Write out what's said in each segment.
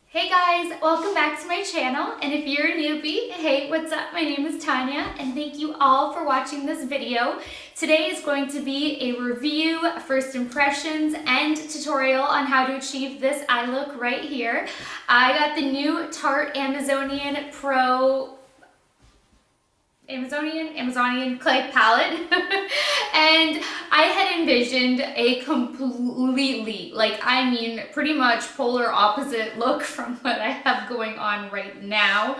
Hey guys, welcome back to my channel, and if you're a newbie, hey, what's up? My name is Tanya, and thank you all for watching this video. Today is going to be a review, first impressions, and tutorial on how to achieve this eye look right here. I got the new Tarte Amazonian clay palette and I had envisioned a completely, pretty much polar opposite look from what I have going on right now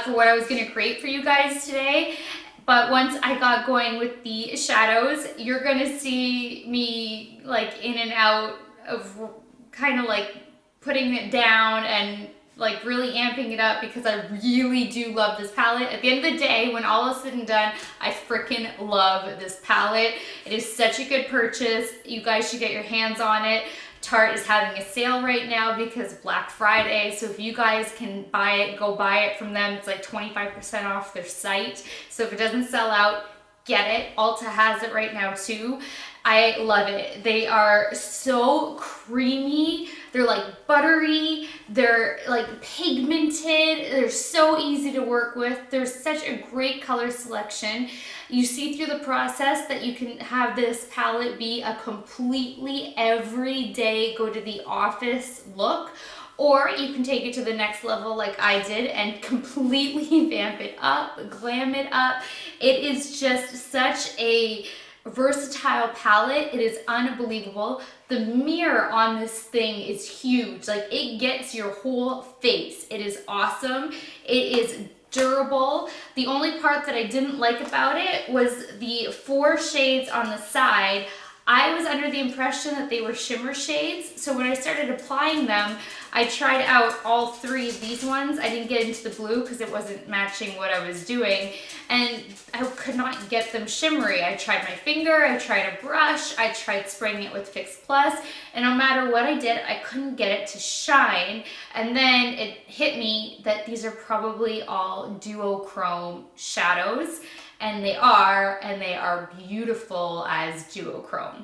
for what I was going to create for you guys today. But once I got going with the shadows, you're going to see me like in and out of kind of like putting it down and like really amping it up because I really do love this palette. At the end of the day, when all is said and done, I freaking love this palette. It is such a good purchase. You guys should get your hands on it. Tarte is having a sale right now because Black Friday. So if you guys can buy it, go buy it from them. It's like 25% off their site. So if it doesn't sell out, get it. Ulta has it right now too. I love it. They are so creamy. They're like buttery. They're like pigmented. They're so easy to work with. There's such a great color selection. You see through the process that you can have this palette be a completely everyday go to the office look, or you can take it to the next level like I did and completely vamp it up, glam it up. It is just such a versatile palette. It is unbelievable. The mirror on this thing is huge. Like, it gets your whole face. It is awesome. It is durable. The only part that I didn't like about it was the 4 shades on the side. I was under the impression that they were shimmer shades, so when I started applying them, I tried out all 3 of these ones. I didn't get into the blue because it wasn't matching what I was doing, and I could not get them shimmery. I tried my finger, I tried a brush, I tried spraying it with Fix Plus, and no matter what I did, I couldn't get it to shine. And then it hit me that these are probably all duochrome shadows, and they are beautiful as duochrome.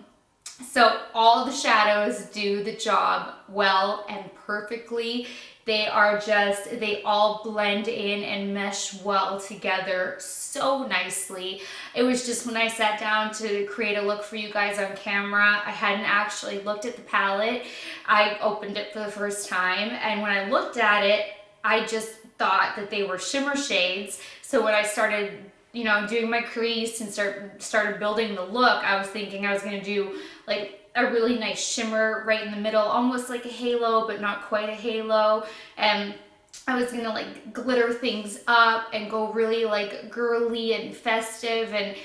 So all the shadows do the job well and perfectly. They all blend in and mesh well together so nicely. It was just when I sat down to create a look for you guys on camera, I hadn't actually looked at the palette. I opened it for the first time, and when I looked at it, I just thought that they were shimmer shades. So when I started doing my crease and started building the look, I was thinking I was going to do like a really nice shimmer right in the middle, almost like a halo, but not quite a halo. And I was going to like glitter things up and go really like girly and festive. And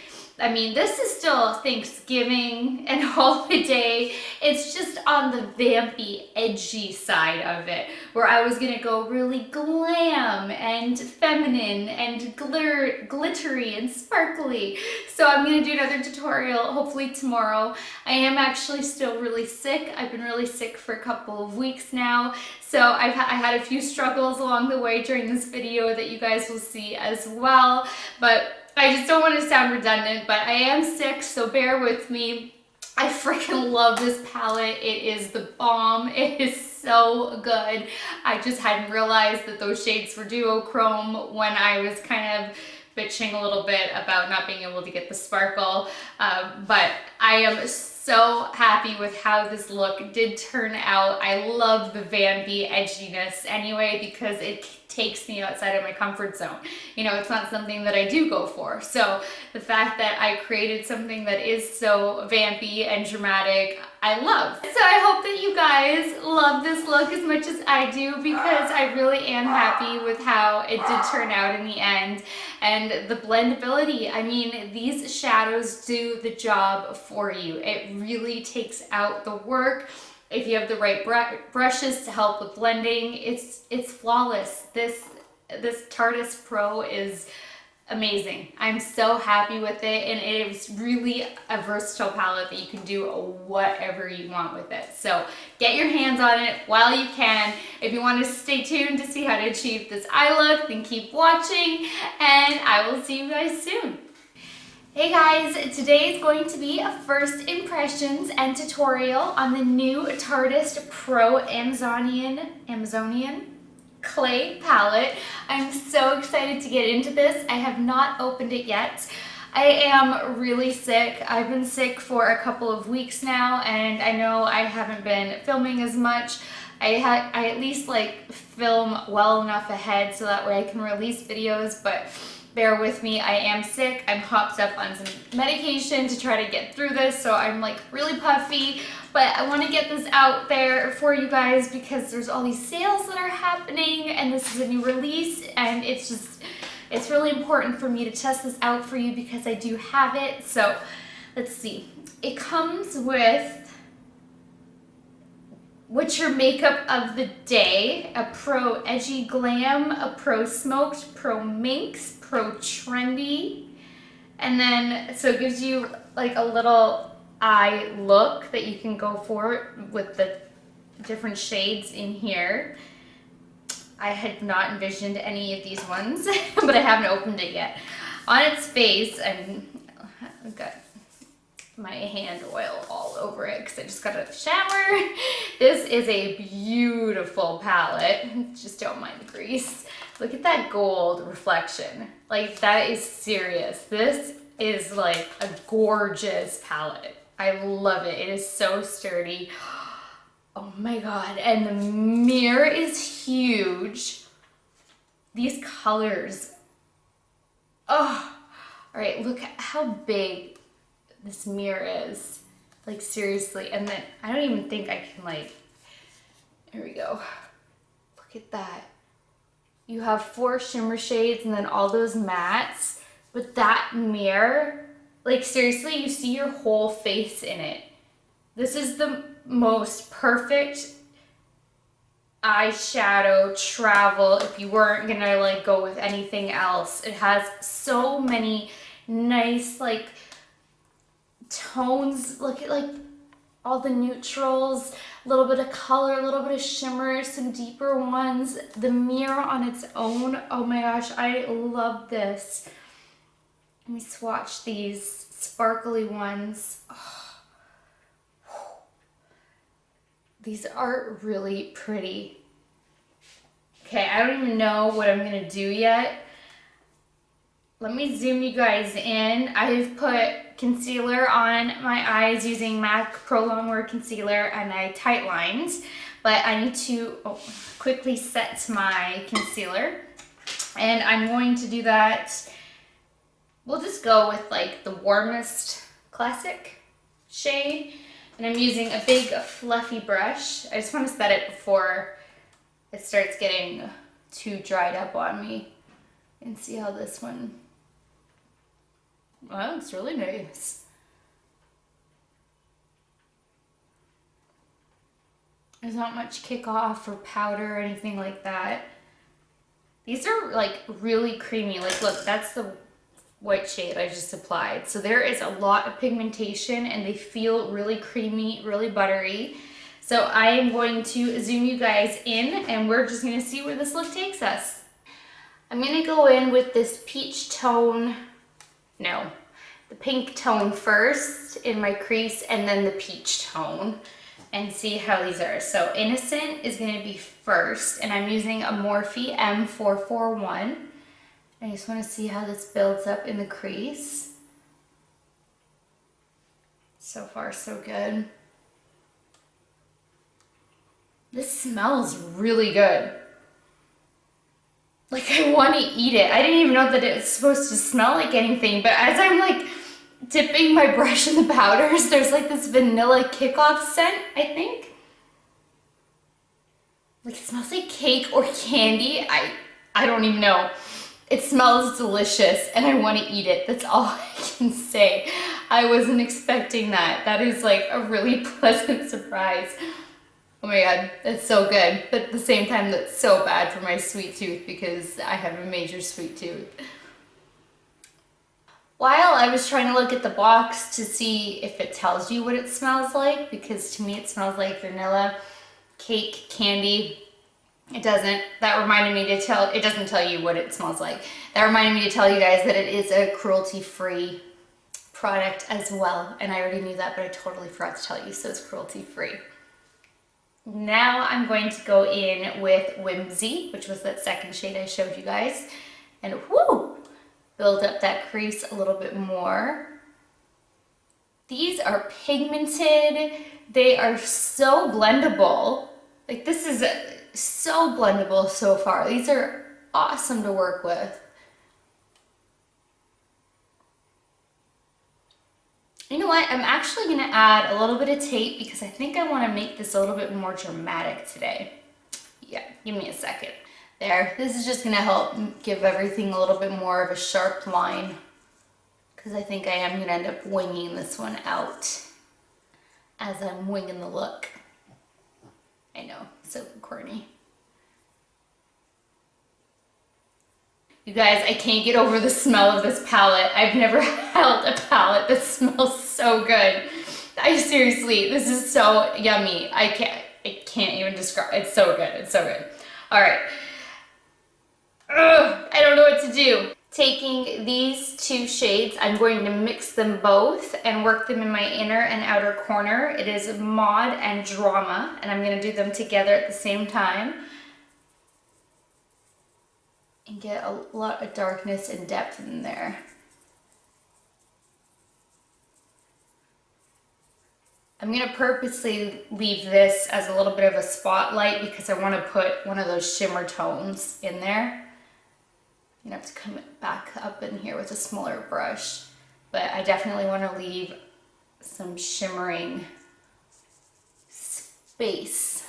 I mean, this is still Thanksgiving and holiday. It's just on the vampy, edgy side of it, where I was gonna go really glam and feminine and glittery and sparkly. So I'm gonna do another tutorial hopefully tomorrow. I am actually still really sick. I've been really sick for a couple of weeks now. So I had a few struggles along the way during this video that you guys will see as well. But I just don't want to sound redundant, but I am sick, so bear with me. I freaking love this palette. It is the bomb. It is so good. I just hadn't realized that those shades were duochrome when I was kind of bitching a little bit about not being able to get the sparkle. But I am so happy with how this look did turn out. I love the vampy edginess anyway because it takes me outside of my comfort zone. It's not something that I do go for. So the fact that I created something that is so vampy and dramatic, I love. So I hope that you guys love this look as much as I do, because I really am happy with how it did turn out in the end. And the blendability, I mean, these shadows do the job for you. It really takes out the work. If you have the right brushes to help with blending, it's flawless. This Tarteist Pro is amazing. I'm so happy with it, and it is really a versatile palette that you can do whatever you want with it. So get your hands on it while you can. If you want to stay tuned to see how to achieve this eye look, then keep watching, and I will see you guys soon. Hey guys, today is going to be a first impressions and tutorial on the new Tarteist Pro Amazonian Clay palette. I'm so excited to get into this. I have not opened it yet. I am really sick. I've been sick for a couple of weeks now, and I know I haven't been filming as much. I at least like film well enough ahead so that way I can release videos, but bear with me, I am sick. I'm hopped up on some medication to try to get through this, so I'm like really puffy, but I want to get this out there for you guys because there's all these sales that are happening, and this is a new release, and it's really important for me to test this out for you because I do have it. So let's see. It comes with what's your makeup of the day: a Pro Edgy Glam, a Pro Smoked, Pro Minx, Pro Trendy, and then so it gives you like a little eye look that you can go for with the different shades in here. I had not envisioned any of these ones, but I haven't opened it yet. On its face, I've got my hand oil all over it because I just got out of the shower. This is a beautiful palette. Just don't mind the grease. Look at that gold reflection. Like, that is serious. This is like a gorgeous palette. I love it. It is so sturdy. Oh my God. And the mirror is huge. These colors. Oh, all right. Look at how big this mirror is. Like, seriously. And then I don't even think I can, like, here we go. Look at that. You have 4 shimmer shades and then all those mattes. But that mirror, like, seriously, you see your whole face in it. This is the most perfect eyeshadow travel if you weren't gonna like go with anything else. It has so many nice like tones. Look at like all the neutrals, a little bit of color, a little bit of shimmer, some deeper ones. The mirror on its own, oh my gosh, I love this. Let me swatch these sparkly ones. Oh. These are really pretty. Okay, I don't even know what I'm gonna do yet. Let me zoom you guys in. I've put concealer on my eyes using MAC Pro Longwear Concealer, and I tight lined, but I need to quickly set my concealer, and I'm going to do that. We'll just go with like the warmest classic shade. And I'm using a big fluffy brush. I just want to set it before it starts getting too dried up on me. And see how this one, well, it's really nice. There's not much kickoff or powder or anything like that. These are like really creamy. Like, look, that's the white shade I just applied. So there is a lot of pigmentation and they feel really creamy, really buttery. So I am going to zoom you guys in and we're just gonna see where this look takes us. I'm gonna go in with this peach tone, no, the pink tone first in my crease and then the peach tone and see how these are. So Innocent is gonna be first and I'm using a Morphe M441. I just want to see how this builds up in the crease. So far, so good. This smells really good. Like, I want to eat it. I didn't even know that it was supposed to smell like anything, but as I'm like dipping my brush in the powders. There's like this vanilla kickoff scent, I think. Like it smells like cake or candy. I don't even know. It smells delicious and I want to eat it. That's all I can say. I wasn't expecting that. That is like a really pleasant surprise. Oh my god, that's so good. But at the same time, that's so bad for my sweet tooth because I have a major sweet tooth. While I was trying to look at the box to see if it tells you what it smells like, because to me it smells like vanilla, cake, candy. It doesn't. That reminded me to tell, it doesn't tell you what it smells like. That reminded me to tell you guys that it is a cruelty-free product as well. And I already knew that, but I totally forgot to tell you, so it's cruelty-free. Now I'm going to go in with Whimsy, which was that second shade I showed you guys. And whoo! Build up that crease a little bit more. These are pigmented. They are so blendable. Like this is so blendable so far. These are awesome to work with. You know what? I'm actually going to add a little bit of tape because I think I want to make this a little bit more dramatic today. Yeah, give me a second. There, this is just going to help give everything a little bit more of a sharp line because I think I am going to end up winging this one out as I'm winging the look. I know, so corny. You guys, I can't get over the smell of this palette. I've never held a palette that smells so good. Seriously, this is so yummy. I can't even describe. It's so good. It's so good. All right. I don't know what to do. Taking these two shades, I'm going to mix them both and work them in my inner and outer corner. It is Mod and Drama, and I'm going to do them together at the same time and get a lot of darkness and depth in there. I'm going to purposely leave this as a little bit of a spotlight because I want to put one of those shimmer tones in there. I'm going to have to come back up in here with a smaller brush, but I definitely want to leave some shimmering space.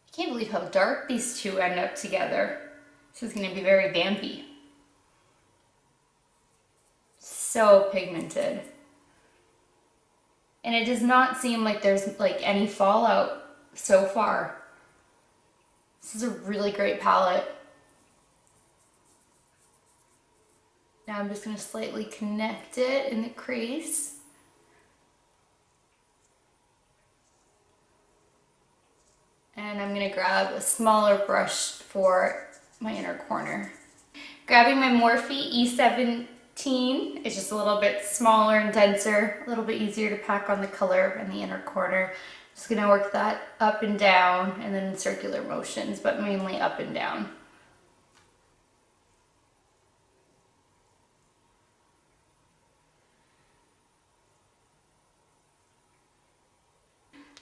I can't believe how dark these two end up together. This is going to be very vampy. So pigmented. And it does not seem like there's like any fallout so far. This is a really great palette. Now I'm just going to slightly connect it in the crease. And I'm going to grab a smaller brush for my inner corner. Grabbing my Morphe E17. It's just a little bit smaller and denser, a little bit easier to pack on the color in the inner corner. Just gonna work that up and down and then in circular motions, but mainly up and down.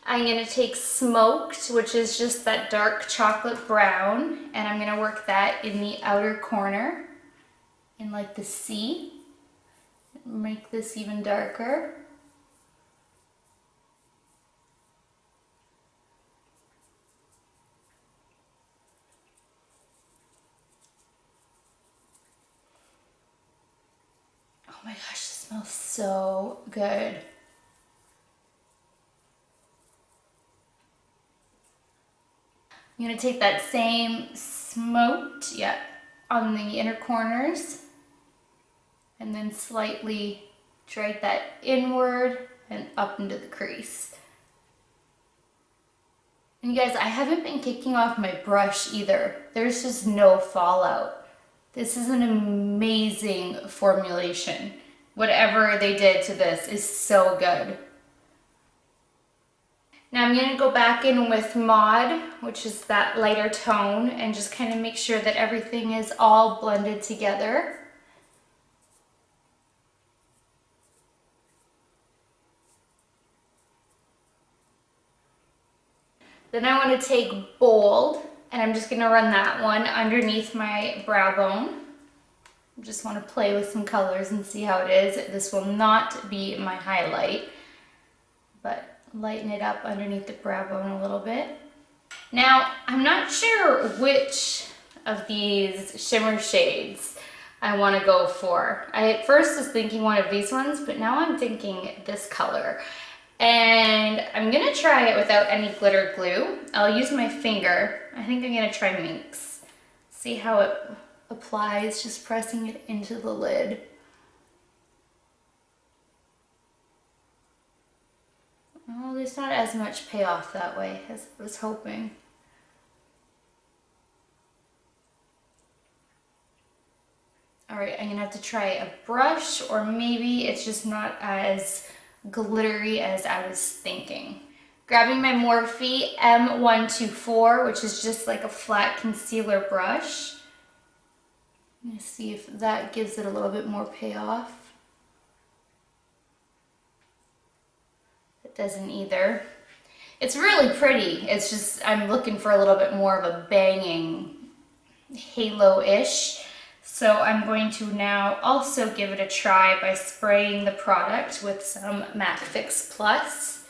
I'm gonna take Smoked, which is just that dark chocolate brown, and I'm gonna work that in the outer corner. In like the C, make this even darker. Oh my gosh, this smells so good. I'm gonna take that same Smoked, on the inner corners. And then slightly drag that inward and up into the crease. And you guys, I haven't been kicking off my brush either. There's just no fallout. This is an amazing formulation. Whatever they did to this is so good. Now I'm going to go back in with Mod, which is that lighter tone, and just kind of make sure that everything is all blended together. Then I want to take Bold, and I'm just going to run that one underneath my brow bone. I just want to play with some colors and see how it is. This will not be my highlight, but lighten it up underneath the brow bone a little bit. Now, I'm not sure which of these shimmer shades I want to go for. I at first was thinking one of these ones, but now I'm thinking this color. And I'm gonna try it without any glitter glue. I'll use my finger. I think I'm gonna try Minx. See how it applies, just pressing it into the lid. Oh, there's not as much payoff that way as I was hoping. All right, I'm gonna have to try a brush, or maybe it's just not as glittery as I was thinking. Grabbing my Morphe M124, which is just like a flat concealer brush. I'm gonna see if that gives it a little bit more payoff. It doesn't either. It's really pretty. It's just, I'm looking for a little bit more of a banging halo-ish. So I'm going to now also give it a try by spraying the product with some MAC Fix Plus.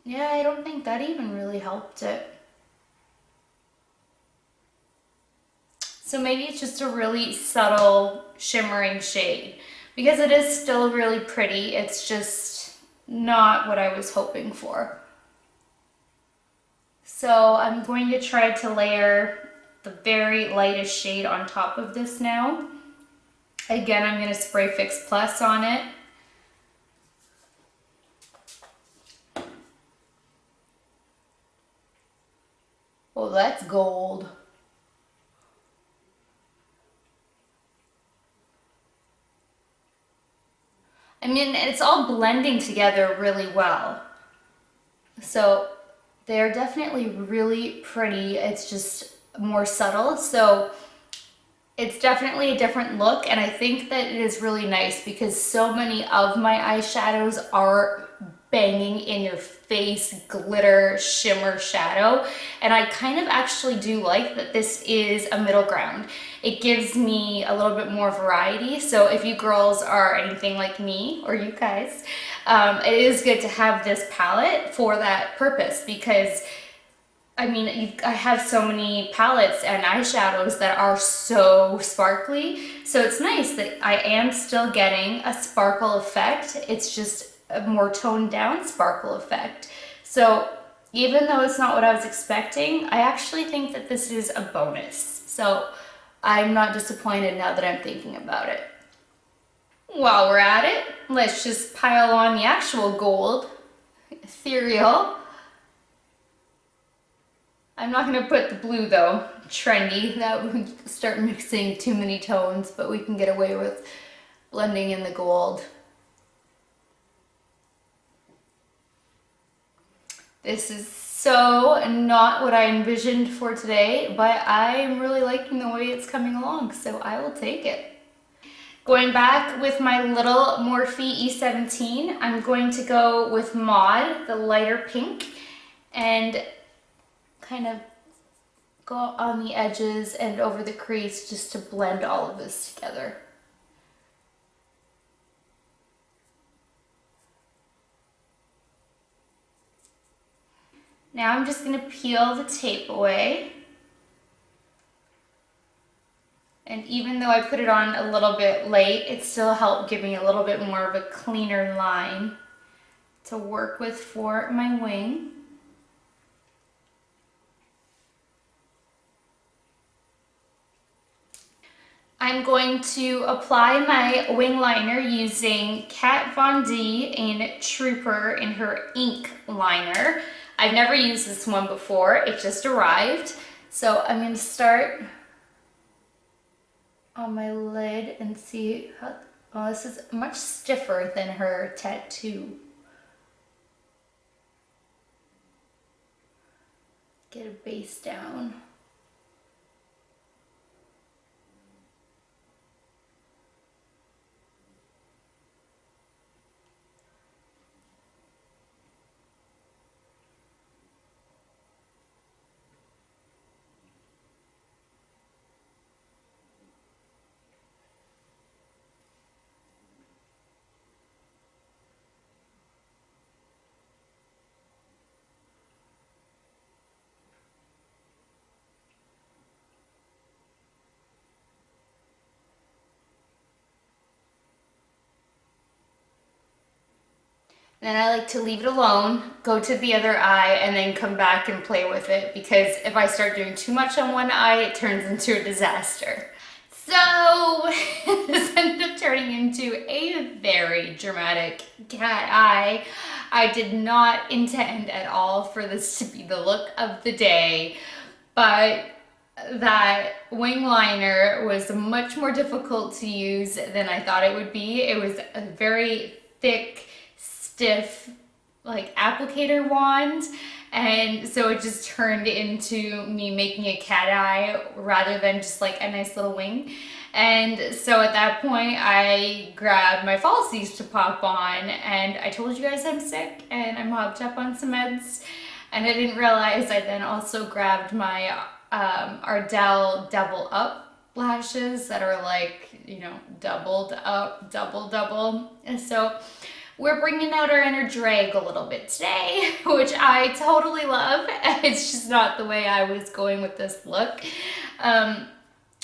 Yeah, I don't think that even really helped it. So maybe it's just a really subtle shimmering shade, because it is still really pretty. It's just not what I was hoping for. So I'm going to try to layer the very lightest shade on top of this now. Again, I'm going to spray Fix Plus on it. Oh, that's gold. I mean, it's all blending together really well. So they're definitely really pretty. It's just more subtle. So it's definitely a different look. And I think that it is really nice because so many of my eyeshadows are banging in your face glitter shimmer shadow, and I kind of actually do like that this is a middle ground. It gives me a little bit more variety. So if you girls are anything like me, or you guys, it is good to have this palette for that purpose, because I mean, I have so many palettes and eyeshadows that are so sparkly. So it's nice that I am still getting a sparkle effect. It's just a more toned down sparkle effect. So even though it's not what I was expecting, I actually think that this is a bonus. So I'm not disappointed now that I'm thinking about it. While we're at it, let's just pile on the actual gold ethereal. I'm not going to put the blue though, trendy. That would start mixing too many tones, but we can get away with blending in the gold. This is so not what I envisioned for today, but I'm really liking the way it's coming along, so I will take it. Going back with my little Morphe E17, I'm going to go with Maud, the lighter pink, and kind of go on the edges and over the crease just to blend all of this together. Now I'm just going to peel the tape away. And even though I put it on a little bit late, it still helped give me a little bit more of a cleaner line to work with for my wing. I'm going to apply my wing liner using Kat Von D in Trooper in her ink liner. I've never used this one before, it just arrived. So I'm going to start on my lid and see how, oh, this is much stiffer than her tattoo. Get a base down. And then I like to leave it alone, go to the other eye, and then come back and play with it, because if I start doing too much on one eye, it turns into a disaster. So this ended up turning into a very dramatic cat eye. I did not intend at all for this to be the look of the day, but that wing liner was much more difficult to use than I thought it would be. It was a very thick, stiff, like applicator wand, and so it just turned into me making a cat eye rather than just like a nice little wing. And so at that point I grabbed my Falsies to pop on, and I told you guys I'm sick and I'm hopped up on some meds, and I didn't realize I then also grabbed my Ardell double up lashes that are like, you know, doubled up, double. And so we're bringing out our inner drag a little bit today, which I totally love. It's just not the way I was going with this look.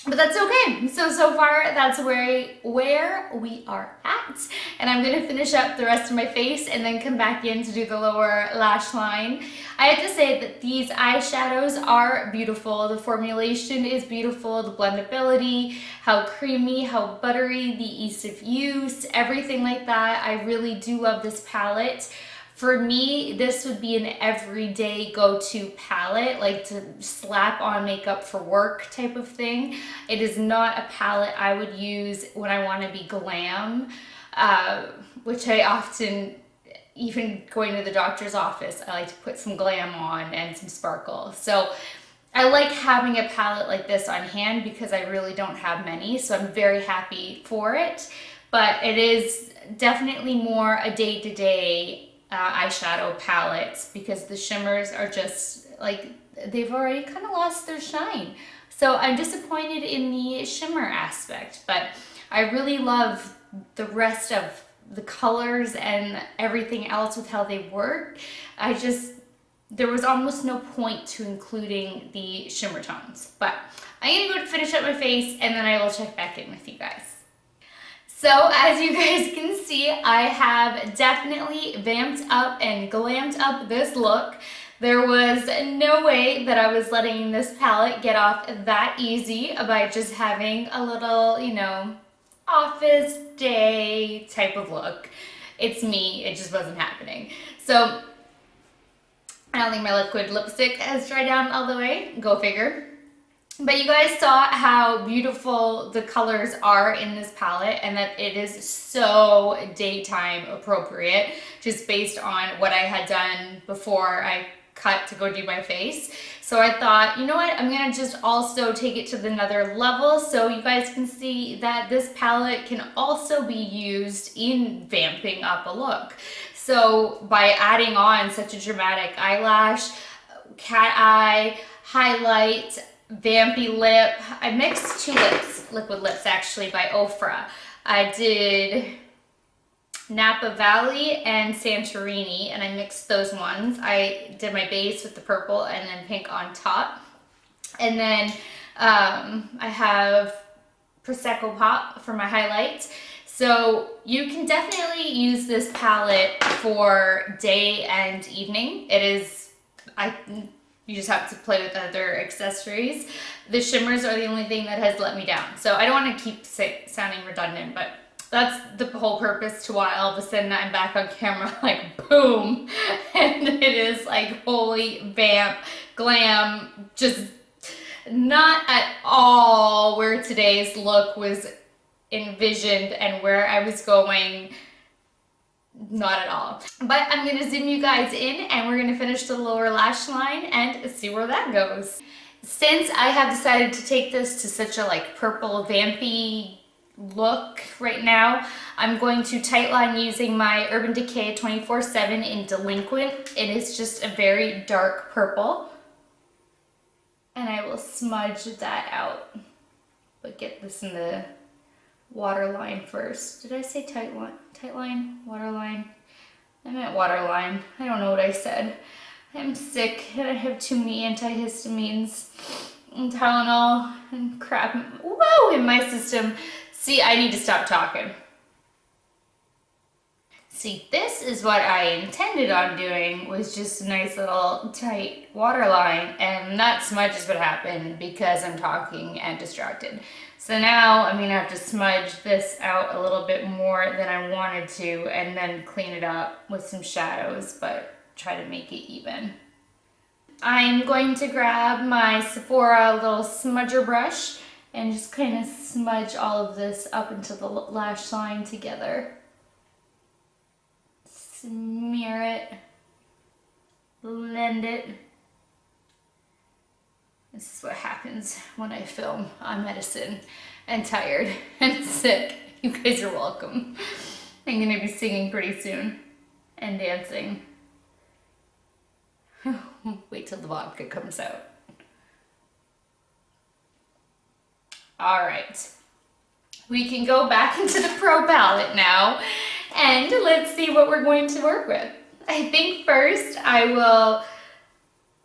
But that's okay. So far, that's where we are at. And I'm gonna finish up the rest of my face and then come back in to do the lower lash line. I have to say that these eyeshadows are beautiful. The formulation is beautiful, the blendability, how creamy, how buttery, the ease of use, everything like that. I really do love this palette. For me, this would be an everyday go-to palette, like to slap on makeup for work type of thing. It is not a palette I would use when I want to be glam, which I often, even going to the doctor's office, I like to put some glam on and some sparkle. So I like having a palette like this on hand because I really don't have many, so I'm very happy for it. But it is definitely more a day-to-day eyeshadow palettes, because the shimmers are just like, they've already kind of lost their shine. So I'm disappointed in the shimmer aspect, but I really love the rest of the colors and everything else with how they work. There was almost no point to including the shimmer tones. But I'm gonna go finish up my face and then I will check back in with you guys. So as you guys can see, I have definitely vamped up and glammed up this look. There was no way that I was letting this palette get off that easy by just having a little, you know, office day type of look. It's me, it just wasn't happening. So I don't think my liquid lipstick has dried down all the way, go figure. But you guys saw how beautiful the colors are in this palette, and that it is so daytime appropriate, just based on what I had done before I cut to go do my face. So I thought, you know what, I'm gonna just also take it to another level so you guys can see that this palette can also be used in vamping up a look. So by adding on such a dramatic eyelash, cat eye, highlight, vampy lip. I mixed two liquid lips actually by OFRA. I did Napa Valley and Santorini, and I mixed those ones. I did my base with the purple and then pink on top. And then I have Prosecco Pop for my highlight. So you can definitely use this palette for day and evening. It is, you just have to play with other accessories. The shimmers are the only thing that has let me down. So I don't want to keep sounding redundant, but that's the whole purpose to why all of a sudden I'm back on camera like boom. And it is like holy vamp, glam, just not at all where today's look was envisioned and where I was going. Not at all. But I'm gonna zoom you guys in and we're gonna finish the lower lash line and see where that goes. Since I have decided to take this to such a like purple vampy look right now, I'm going to tightline using my Urban Decay 24/7 in Delinquent. It is just a very dark purple. And I will smudge that out. But get this in the waterline first. Did I say tightline? Tightline? Waterline? I meant waterline. I don't know what I said. I'm sick and I have too many antihistamines and Tylenol and crap in my system. See, I need to stop talking. See, this is what I intended on doing, was just a nice little tight waterline, and that smudge is what happened because I'm talking and distracted. So now I'm gonna have to smudge this out a little bit more than I wanted to, and then clean it up with some shadows, but try to make it even. I'm going to grab my Sephora little smudger brush and just kind of smudge all of this up into the lash line together. Smear it, blend it. This is what happens when I film on medicine and tired and sick. You guys are welcome. I'm gonna be singing pretty soon and dancing. Wait till the vodka comes out. All right, we can go back into the Pro palette now and let's see what we're going to work with. I think first I will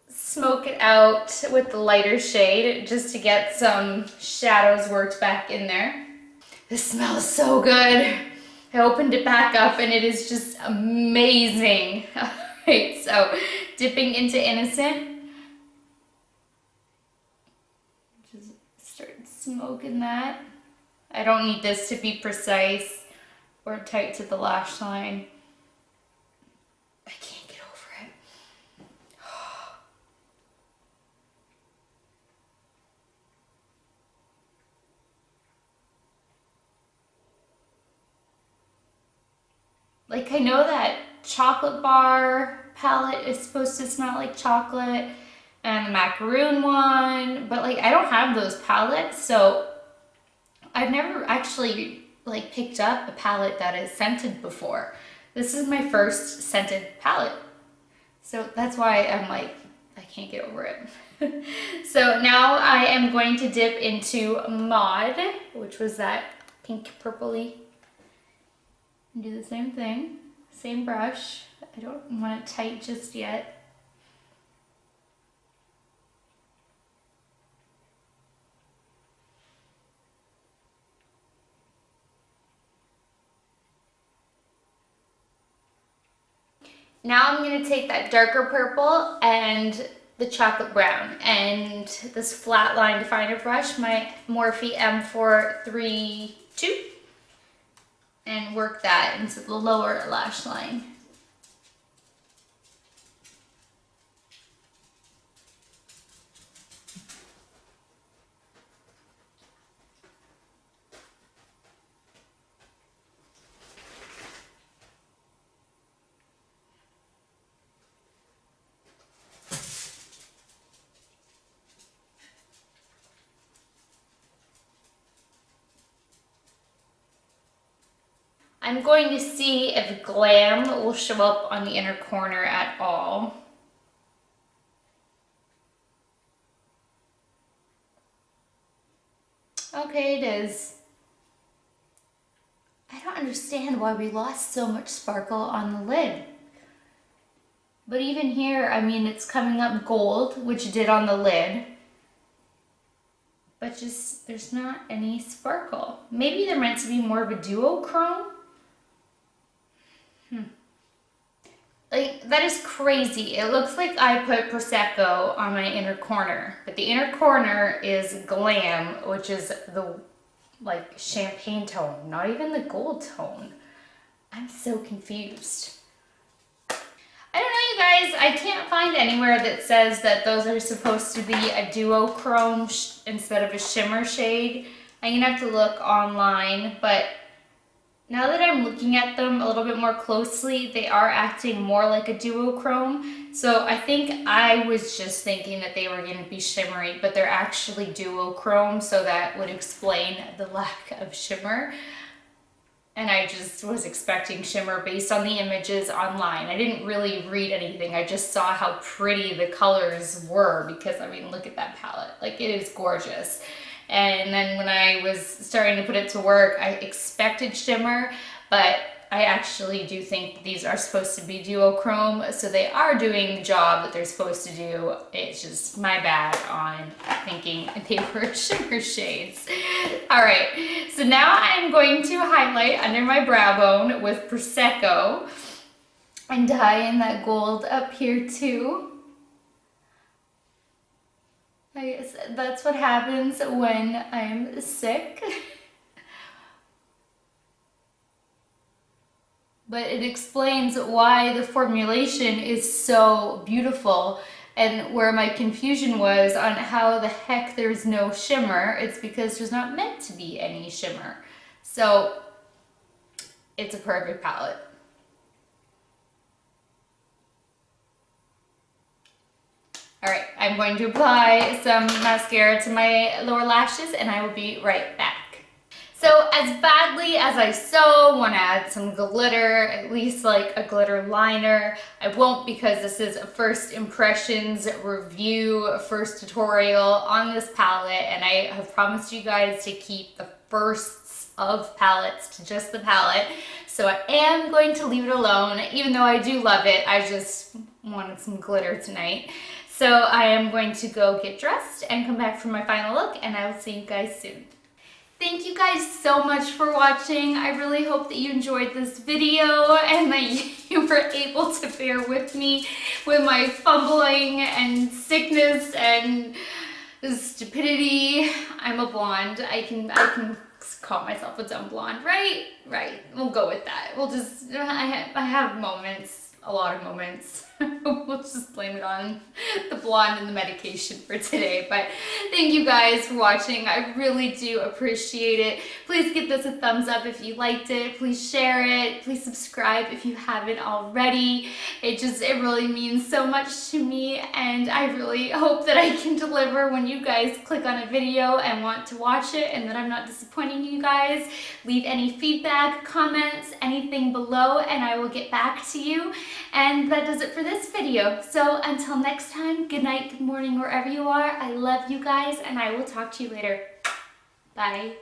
smoke it out with the lighter shade just to get some shadows worked back in there. This smells so good. I opened it back up and it is just amazing. All right, so dipping into Innocent. Just start smoking that. I don't need this to be precise or tight to the lash line. I can't get over it. Like, I know that chocolate bar palette is supposed to smell like chocolate and the macaroon one, but like I don't have those palettes, so I've never actually like picked up a palette that is scented before. This is my first scented palette, so that's why I'm like, I can't get over it. So now I am going to dip into Mod, which was that pink purpley, and do the same thing, same brush. I don't want it tight just yet. Now I'm going to take that darker purple and the chocolate brown and this flat line definer brush, my Morphe M432, and work that into the lower lash line. I'm going to see if Glam will show up on the inner corner at all. Okay, it is. I don't understand why we lost so much sparkle on the lid. But even here, I mean, it's coming up gold, which it did on the lid. But just, there's not any sparkle. Maybe they're meant to be more of a duochrome? Like, that is crazy. It looks like I put Prosecco on my inner corner, but the inner corner is Glam, which is the, like, champagne tone, not even the gold tone. I'm so confused. I don't know, you guys. I can't find anywhere that says that those are supposed to be a duochrome instead of a shimmer shade. I'm gonna have to look online, but now that I'm looking at them a little bit more closely, they are acting more like a duochrome. So I think I was just thinking that they were going to be shimmery, but they're actually duochrome, so that would explain the lack of shimmer. And I just was expecting shimmer based on the images online. I didn't really read anything. I just saw how pretty the colors were because, I mean, look at that palette. Like, it is gorgeous. And then when I was starting to put it to work, I expected shimmer, but I actually do think these are supposed to be duochrome, so they are doing the job that they're supposed to do. It's just my bad on thinking they were shimmer shades. All right, so now I'm going to highlight under my brow bone with Prosecco and dye in that gold up here too. I guess that's what happens when I'm sick. But it explains why the formulation is so beautiful, and where my confusion was on how the heck there's no shimmer. It's because there's not meant to be any shimmer. So it's a perfect palette. All right, I'm going to apply some mascara to my lower lashes and I will be right back. So as badly as I so want to add some glitter, at least like a glitter liner, I won't, because this is a first impressions review, first tutorial on this palette, and I have promised you guys to keep the firsts of palettes to just the palette. So I am going to leave it alone, even though I do love it. I just wanted some glitter tonight. So I am going to go get dressed and come back for my final look, and I will see you guys soon. Thank you guys so much for watching. I really hope that you enjoyed this video and that you were able to bear with me with my fumbling and sickness and stupidity. I'm a blonde. I can call myself a dumb blonde, right? Right. We'll go with that. We'll just, I have moments, a lot of moments. We'll just blame it on the blonde and the medication for today. But thank you guys for watching. I really do appreciate it. Please give this a thumbs up if you liked it. Please share it. Please subscribe if you haven't already. It really means so much to me, and I really hope that I can deliver when you guys click on a video and want to watch it, and that I'm not disappointing you guys. Leave any feedback, comments, anything below, and I will get back to you. And that does it for this video. So until next time, good night, good morning, wherever you are. I love you guys, and I will talk to you later. Bye.